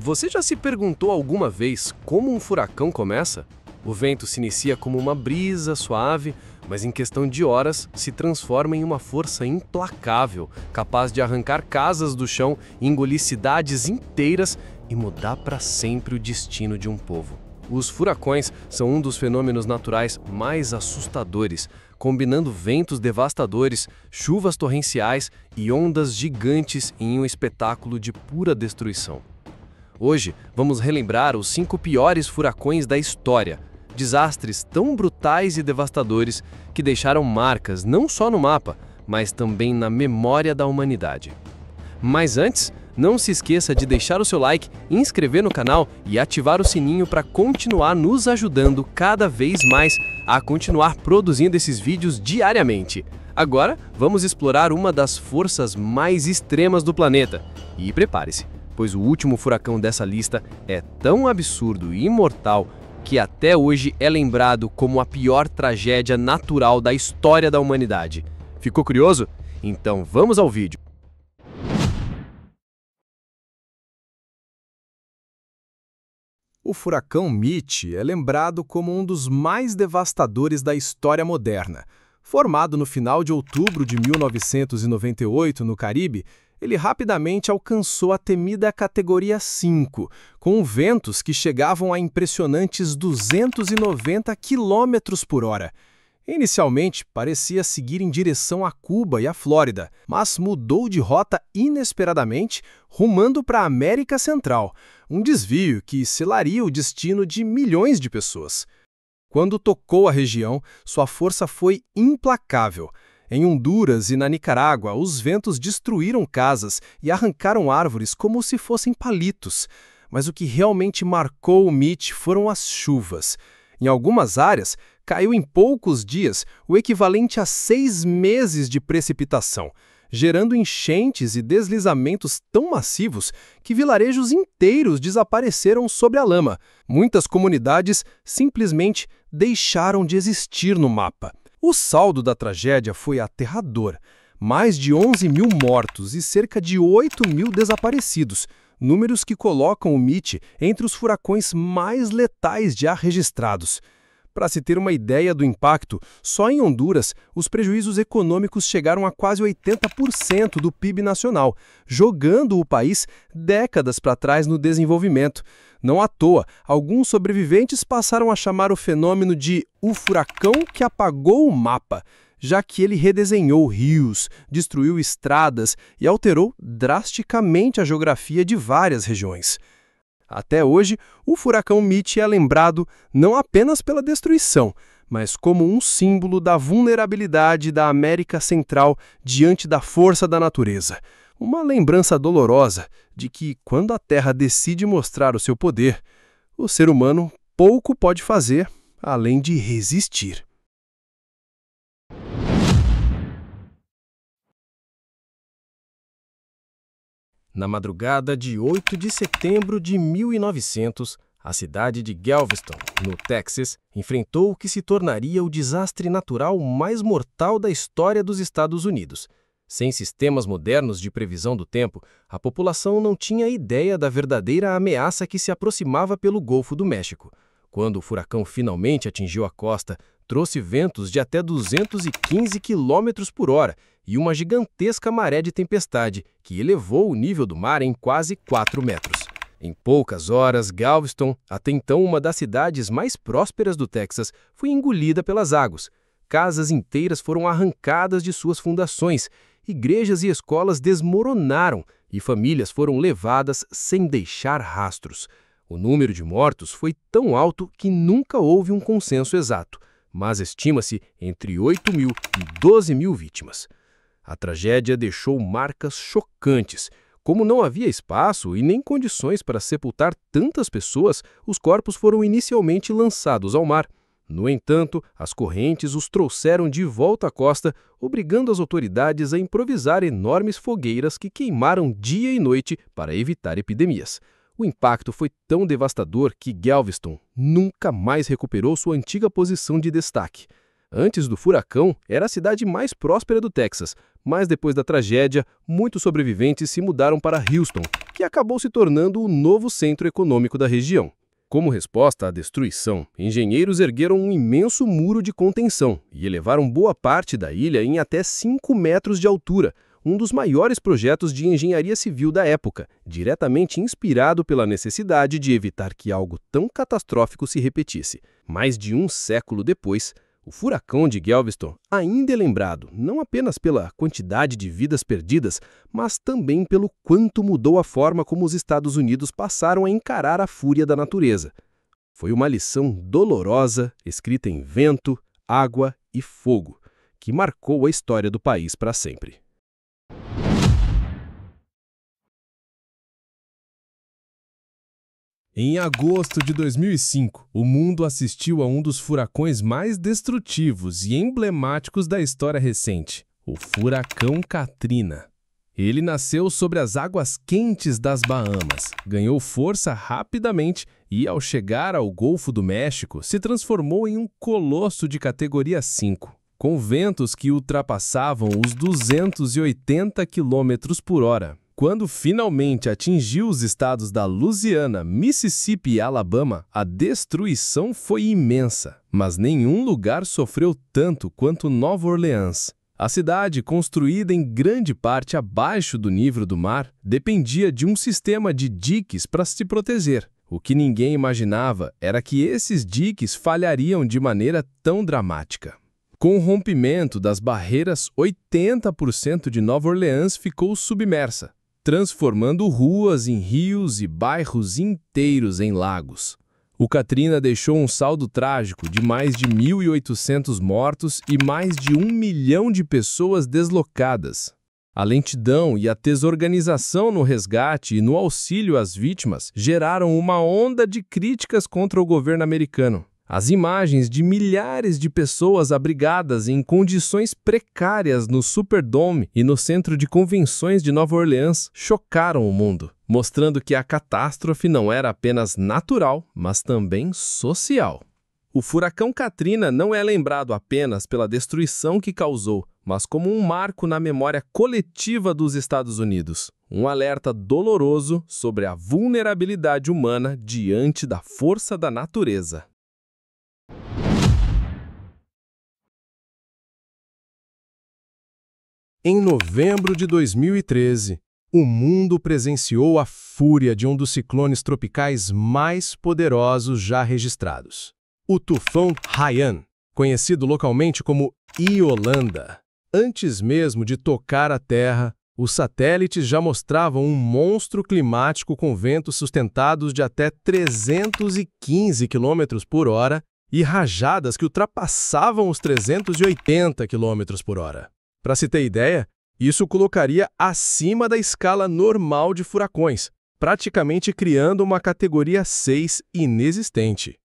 Você já se perguntou alguma vez como um furacão começa? O vento se inicia como uma brisa suave, mas em questão de horas se transforma em uma força implacável, capaz de arrancar casas do chão, engolir cidades inteiras e mudar para sempre o destino de um povo. Os furacões são um dos fenômenos naturais mais assustadores, combinando ventos devastadores, chuvas torrenciais e ondas gigantes em um espetáculo de pura destruição. Hoje, vamos relembrar os 5 piores furacões da história, desastres tão brutais e devastadores que deixaram marcas não só no mapa, mas também na memória da humanidade. Mas antes, não se esqueça de deixar o seu like, inscrever no canal e ativar o sininho para continuar nos ajudando cada vez mais a continuar produzindo esses vídeos diariamente. Agora, vamos explorar uma das forças mais extremas do planeta. E prepare-se, pois o último furacão dessa lista é tão absurdo e imortal que até hoje é lembrado como a pior tragédia natural da história da humanidade. Ficou curioso? Então vamos ao vídeo. O furacão Mitch é lembrado como um dos mais devastadores da história moderna. Formado no final de outubro de 1998 no Caribe, ele rapidamente alcançou a temida categoria 5, com ventos que chegavam a impressionantes 290 km por hora. Inicialmente, parecia seguir em direção a Cuba e a Flórida, mas mudou de rota inesperadamente, rumando para a América Central, um desvio que selaria o destino de milhões de pessoas. Quando tocou a região, sua força foi implacável. Em Honduras e na Nicarágua, os ventos destruíram casas e arrancaram árvores como se fossem palitos. Mas o que realmente marcou o Mitch foram as chuvas. Em algumas áreas, caiu em poucos dias o equivalente a 6 meses de precipitação, gerando enchentes e deslizamentos tão massivos que vilarejos inteiros desapareceram sobre a lama. Muitas comunidades simplesmente deixaram de existir no mapa. O saldo da tragédia foi aterrador. Mais de 11 mil mortos e cerca de 8 mil desaparecidos, números que colocam o Mitch entre os furacões mais letais já registrados. Para se ter uma ideia do impacto, só em Honduras, os prejuízos econômicos chegaram a quase 80% do PIB nacional, jogando o país décadas para trás no desenvolvimento. Não à toa, alguns sobreviventes passaram a chamar o fenômeno de o furacão que apagou o mapa, já que ele redesenhou rios, destruiu estradas e alterou drasticamente a geografia de várias regiões. Até hoje, o furacão Mitch é lembrado não apenas pela destruição, mas como um símbolo da vulnerabilidade da América Central diante da força da natureza. Uma lembrança dolorosa de que, quando a Terra decide mostrar o seu poder, o ser humano pouco pode fazer além de resistir. Na madrugada de 8 de setembro de 1900, a cidade de Galveston, no Texas, enfrentou o que se tornaria o desastre natural mais mortal da história dos Estados Unidos. Sem sistemas modernos de previsão do tempo, a população não tinha ideia da verdadeira ameaça que se aproximava pelo Golfo do México. Quando o furacão finalmente atingiu a costa, trouxe ventos de até 215 km por hora e uma gigantesca maré de tempestade que elevou o nível do mar em quase 4 metros. Em poucas horas, Galveston, até então uma das cidades mais prósperas do Texas, foi engolida pelas águas. Casas inteiras foram arrancadas de suas fundações, igrejas e escolas desmoronaram e famílias foram levadas sem deixar rastros. O número de mortos foi tão alto que nunca houve um consenso exato, mas estima-se entre 8 mil e 12 mil vítimas. A tragédia deixou marcas chocantes. Como não havia espaço e nem condições para sepultar tantas pessoas, os corpos foram inicialmente lançados ao mar. No entanto, as correntes os trouxeram de volta à costa, obrigando as autoridades a improvisar enormes fogueiras que queimaram dia e noite para evitar epidemias. O impacto foi tão devastador que Galveston nunca mais recuperou sua antiga posição de destaque. Antes do furacão, era a cidade mais próspera do Texas, mas depois da tragédia, muitos sobreviventes se mudaram para Houston, que acabou se tornando o novo centro econômico da região. Como resposta à destruição, engenheiros ergueram um imenso muro de contenção e elevaram boa parte da ilha em até 5 metros de altura, um dos maiores projetos de engenharia civil da época, diretamente inspirado pela necessidade de evitar que algo tão catastrófico se repetisse. Mais de um século depois, o furacão de Galveston ainda é lembrado não apenas pela quantidade de vidas perdidas, mas também pelo quanto mudou a forma como os Estados Unidos passaram a encarar a fúria da natureza. Foi uma lição dolorosa, escrita em vento, água e fogo, que marcou a história do país para sempre. Em agosto de 2005, o mundo assistiu a um dos furacões mais destrutivos e emblemáticos da história recente, o Furacão Katrina. Ele nasceu sobre as águas quentes das Bahamas, ganhou força rapidamente e, ao chegar ao Golfo do México, se transformou em um colosso de categoria 5, com ventos que ultrapassavam os 280 km por hora. Quando finalmente atingiu os estados da Louisiana, Mississippi e Alabama, a destruição foi imensa, mas nenhum lugar sofreu tanto quanto Nova Orleans. A cidade, construída em grande parte abaixo do nível do mar, dependia de um sistema de diques para se proteger. O que ninguém imaginava era que esses diques falhariam de maneira tão dramática. Com o rompimento das barreiras, 80% de Nova Orleans ficou submersa, transformando ruas em rios e bairros inteiros em lagos. O Katrina deixou um saldo trágico de mais de 1.800 mortos e mais de 1 milhão de pessoas deslocadas. A lentidão e a desorganização no resgate e no auxílio às vítimas geraram uma onda de críticas contra o governo americano. As imagens de milhares de pessoas abrigadas em condições precárias no Superdome e no Centro de Convenções de Nova Orleans chocaram o mundo, mostrando que a catástrofe não era apenas natural, mas também social. O furacão Katrina não é lembrado apenas pela destruição que causou, mas como um marco na memória coletiva dos Estados Unidos. Um alerta doloroso sobre a vulnerabilidade humana diante da força da natureza. Em novembro de 2013, o mundo presenciou a fúria de um dos ciclones tropicais mais poderosos já registrados. O tufão Haiyan, conhecido localmente como Iolanda. Antes mesmo de tocar a Terra, os satélites já mostravam um monstro climático com ventos sustentados de até 315 km por hora e rajadas que ultrapassavam os 380 km por hora. Para se ter ideia, isso colocaria acima da escala normal de furacões, praticamente criando uma categoria 6 inexistente.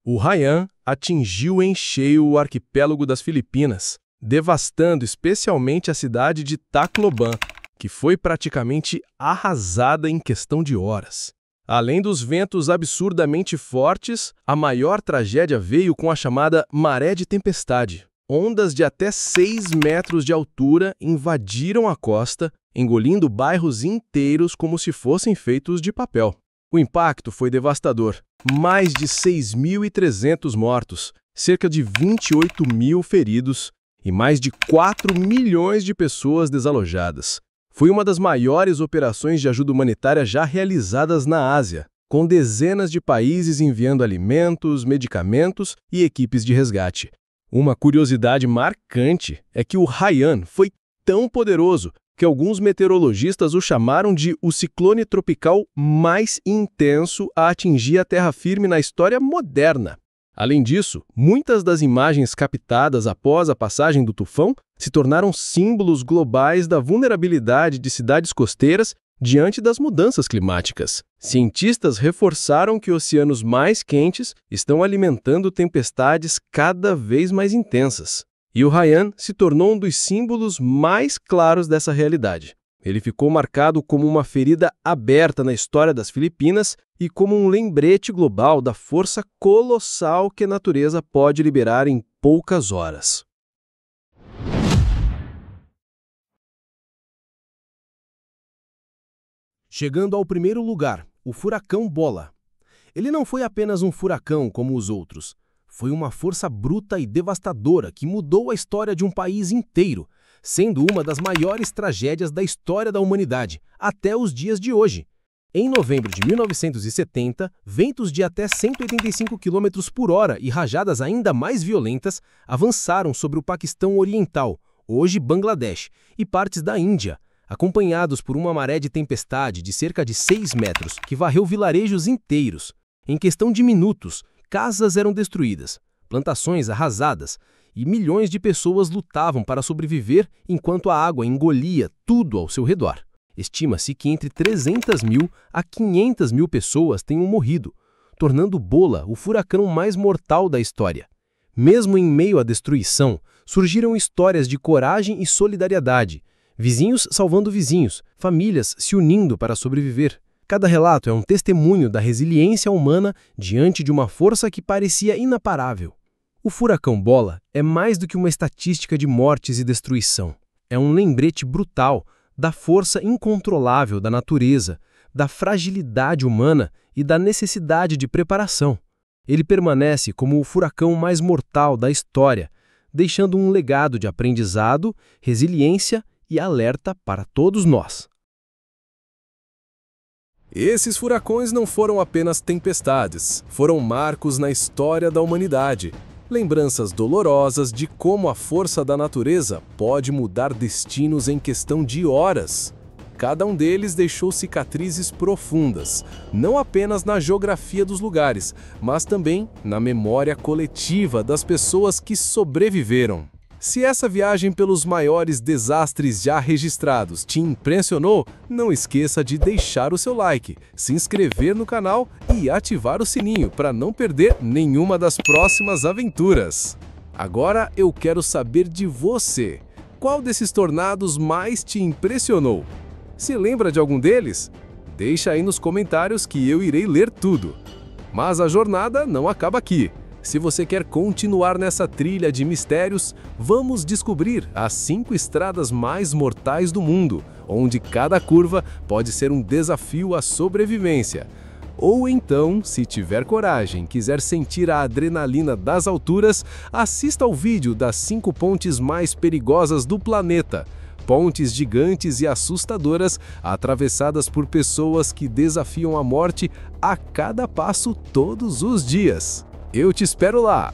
O Haiyan atingiu em cheio o arquipélago das Filipinas, devastando especialmente a cidade de Tacloban, que foi praticamente arrasada em questão de horas. Além dos ventos absurdamente fortes, a maior tragédia veio com a chamada maré de tempestade. Ondas de até 6 metros de altura invadiram a costa, engolindo bairros inteiros como se fossem feitos de papel. O impacto foi devastador. Mais de 6.300 mortos, cerca de 28 mil feridos e mais de 4 milhões de pessoas desalojadas. Foi uma das maiores operações de ajuda humanitária já realizadas na Ásia, com dezenas de países enviando alimentos, medicamentos e equipes de resgate. Uma curiosidade marcante é que o Haiyan foi tão poderoso que alguns meteorologistas o chamaram de o ciclone tropical mais intenso a atingir a terra firme na história moderna. Além disso, muitas das imagens captadas após a passagem do tufão se tornaram símbolos globais da vulnerabilidade de cidades costeiras diante das mudanças climáticas. Cientistas reforçaram que oceanos mais quentes estão alimentando tempestades cada vez mais intensas. E o Haiyan se tornou um dos símbolos mais claros dessa realidade. Ele ficou marcado como uma ferida aberta na história das Filipinas e como um lembrete global da força colossal que a natureza pode liberar em poucas horas. Chegando ao primeiro lugar, o furacão Bola. Ele não foi apenas um furacão como os outros. Foi uma força bruta e devastadora que mudou a história de um país inteiro, sendo uma das maiores tragédias da história da humanidade, até os dias de hoje. Em novembro de 1970, ventos de até 185 km por hora e rajadas ainda mais violentas avançaram sobre o Paquistão Oriental, hoje Bangladesh, e partes da Índia, acompanhados por uma maré de tempestade de cerca de 6 metros que varreu vilarejos inteiros. Em questão de minutos, casas eram destruídas, plantações arrasadas e milhões de pessoas lutavam para sobreviver enquanto a água engolia tudo ao seu redor. Estima-se que entre 300 mil a 500 mil pessoas tenham morrido, tornando Bola o furacão mais mortal da história. Mesmo em meio à destruição, surgiram histórias de coragem e solidariedade, vizinhos salvando vizinhos, famílias se unindo para sobreviver. Cada relato é um testemunho da resiliência humana diante de uma força que parecia inaparável. O furacão Bola é mais do que uma estatística de mortes e destruição. É um lembrete brutal da força incontrolável da natureza, da fragilidade humana e da necessidade de preparação. Ele permanece como o furacão mais mortal da história, deixando um legado de aprendizado, resiliência e alerta para todos nós. Esses furacões não foram apenas tempestades, foram marcos na história da humanidade. Lembranças dolorosas de como a força da natureza pode mudar destinos em questão de horas. Cada um deles deixou cicatrizes profundas, não apenas na geografia dos lugares, mas também na memória coletiva das pessoas que sobreviveram. Se essa viagem pelos maiores desastres já registrados te impressionou, não esqueça de deixar o seu like, se inscrever no canal e ativar o sininho para não perder nenhuma das próximas aventuras. Agora eu quero saber de você. Qual desses tornados mais te impressionou? Se lembra de algum deles? Deixa aí nos comentários que eu irei ler tudo. Mas a jornada não acaba aqui. Se você quer continuar nessa trilha de mistérios, vamos descobrir as 5 estradas mais mortais do mundo, onde cada curva pode ser um desafio à sobrevivência. Ou então, se tiver coragem e quiser sentir a adrenalina das alturas, assista ao vídeo das 5 pontes mais perigosas do planeta. Pontes gigantes e assustadoras, atravessadas por pessoas que desafiam a morte a cada passo todos os dias. Eu te espero lá!